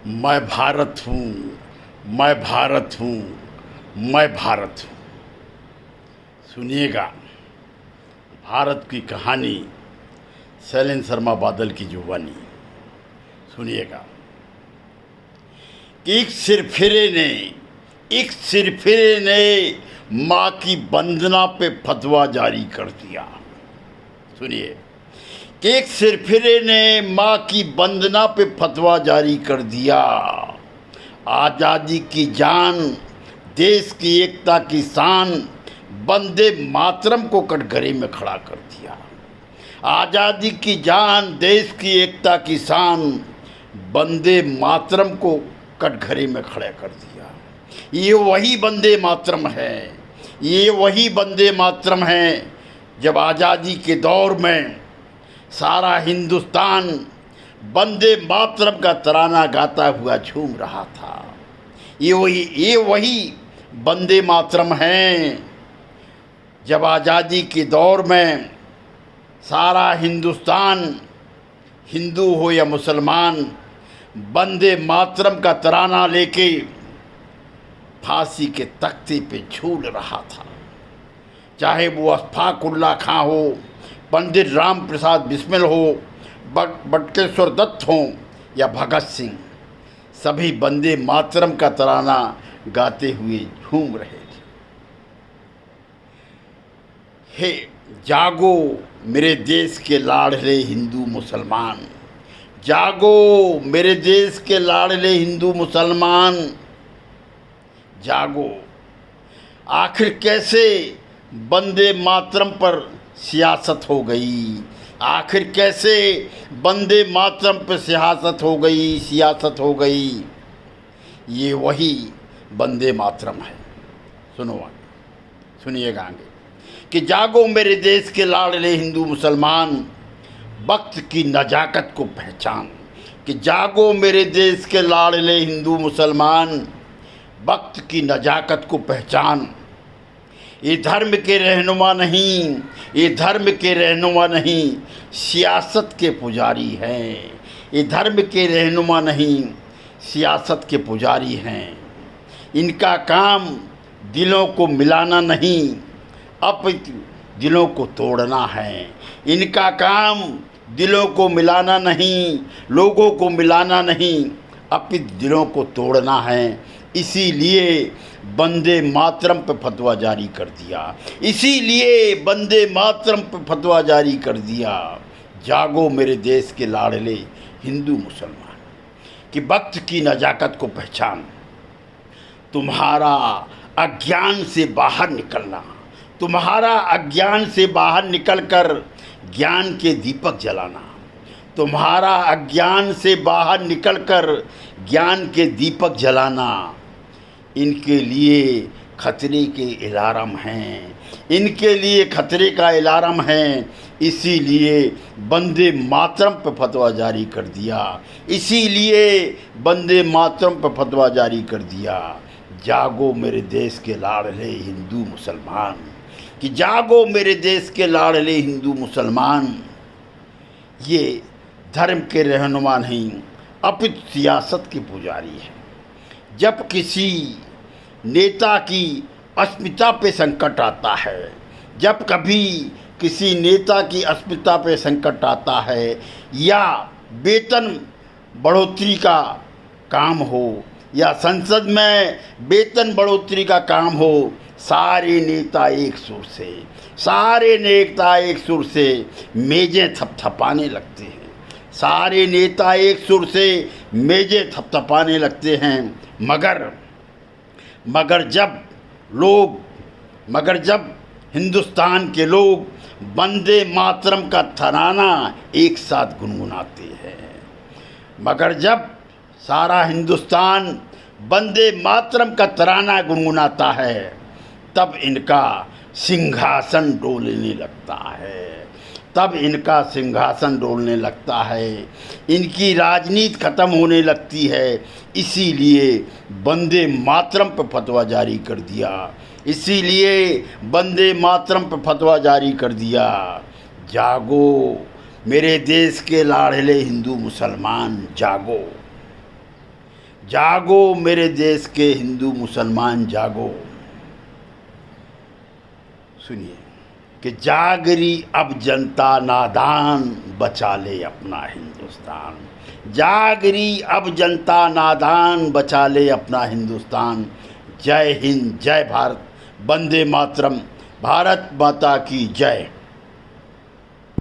मैं भारत हूँ, मैं भारत हूँ, मैं भारत हूँ। सुनिएगा भारत की कहानी, शैलेंद्र शर्मा बादल की जुबानी। सुनिएगा कि एक सिरफिरे ने माँ की वंदना पे फतवा जारी कर दिया। सुनिए कि एक सिरफिरे ने माँ की वंदना पे फतवा जारी कर दिया। आज़ादी की जान, देश की एकता की शान, वंदे मातरम को कटघरे में खड़ा कर दिया। आज़ादी की जान, देश की एकता की शान, वंदे मातरम को कटघरे में खड़ा कर दिया। ये वही वंदे मातरम है, ये वही वंदे मातरम है जब आज़ादी के दौर में सारा हिंदुस्तान वंदे मातरम का तराना गाता हुआ झूम रहा था। ये वही वंदे मातरम हैं जब आज़ादी के दौर में सारा हिंदुस्तान, हिंदू हो या मुसलमान, वंदे मातरम का तराना लेके फांसी के तख्ते पे झूल रहा था। चाहे वो अशफाक उल्ला खां हो, पंडित राम प्रसाद बिस्मिल हो, बटकेश्वर दत्त हों या भगत सिंह, सभी वंदे मातरम का तराना गाते हुए झूम रहे थे। हे जागो मेरे देश के लाडले हिंदू मुसलमान, जागो मेरे देश के लाडले हिंदू मुसलमान, जागो। आखिर कैसे वंदे मातरम पर सियासत हो गई? आखिर कैसे वंदे मातरम पर सियासत हो गई? ये वही वंदे मातरम है। सुनिएगा आगे कि जागो मेरे देश के लाडले हिंदू मुसलमान, वक्त की नजाकत को पहचान। कि जागो मेरे देश के लाडले हिंदू मुसलमान, वक्त की नजाकत को पहचान। ये धर्म के रहनुमा नहीं, ये धर्म के रहनुमा नहीं, सियासत के पुजारी हैं। ये धर्म के रहनुमा नहीं, सियासत के पुजारी हैं। इनका काम दिलों को मिलाना नहीं, अपितु दिलों को तोड़ना है। इनका काम दिलों को मिलाना नहीं, लोगों को मिलाना नहीं, अपितु दिलों को तोड़ना है। इसीलिए वंदे मातरम पर फतवा जारी कर दिया, इसीलिए वंदे मातरम पर फतवा जारी कर दिया। जागो मेरे देश के लाडले हिंदू मुसलमान, कि वक्त की नजाकत को पहचान। तुम्हारा अज्ञान से बाहर निकलना, तुम्हारा अज्ञान से बाहर निकलकर ज्ञान के दीपक जलाना, तुम्हारा अज्ञान से बाहर निकलकर ज्ञान के दीपक जलाना। इनके लिए खतरे के अलार्म हैं, इनके लिए खतरे का अलार्म है। इसीलिए वंदे मातरम पर फतवा जारी कर दिया, इसीलिए वंदे मातरम पर फतवा जारी कर दिया। जागो मेरे देश के लाडले हिंदू मुसलमान, कि जागो मेरे देश के लाडले हिंदू मुसलमान। ये धर्म के रहनुमा नहीं, अपितु सियासत के पुजारी है। जब किसी नेता की अस्मिता पे संकट आता है, जब कभी किसी नेता की अस्मिता पे संकट आता है, या वेतन बढ़ोतरी का काम हो, या संसद में वेतन बढ़ोतरी का काम हो, सारे नेता एक सुर से मेजें थपथपाने लगते हैं। सारे नेता एक सुर से मेजें थपथपाने लगते हैं। मगर जब हिंदुस्तान के लोग वंदे मातरम का तराना एक साथ गुनगुनाते हैं, मगर जब सारा हिंदुस्तान वंदे मातरम का तराना गुनगुनाता है, तब इनका सिंहासन डोलने लगता है, तब इनका सिंहासन डोलने लगता है, इनकी राजनीति खत्म होने लगती है। इसीलिए वंदे मातरम पर फतवा जारी कर दिया, इसीलिए वंदे मातरम पर फतवा जारी कर दिया। जागो मेरे देश के लाडले हिंदू मुसलमान, जागो। जागो मेरे देश के हिंदू मुसलमान जागो। सुनिए कि जागरी अब जनता नादान, बचा ले अपना हिंदुस्तान। जागरी अब जनता नादान, बचा ले अपना हिंदुस्तान। जय हिंद, जय भारत, वंदे मातरम, भारत माता की जय।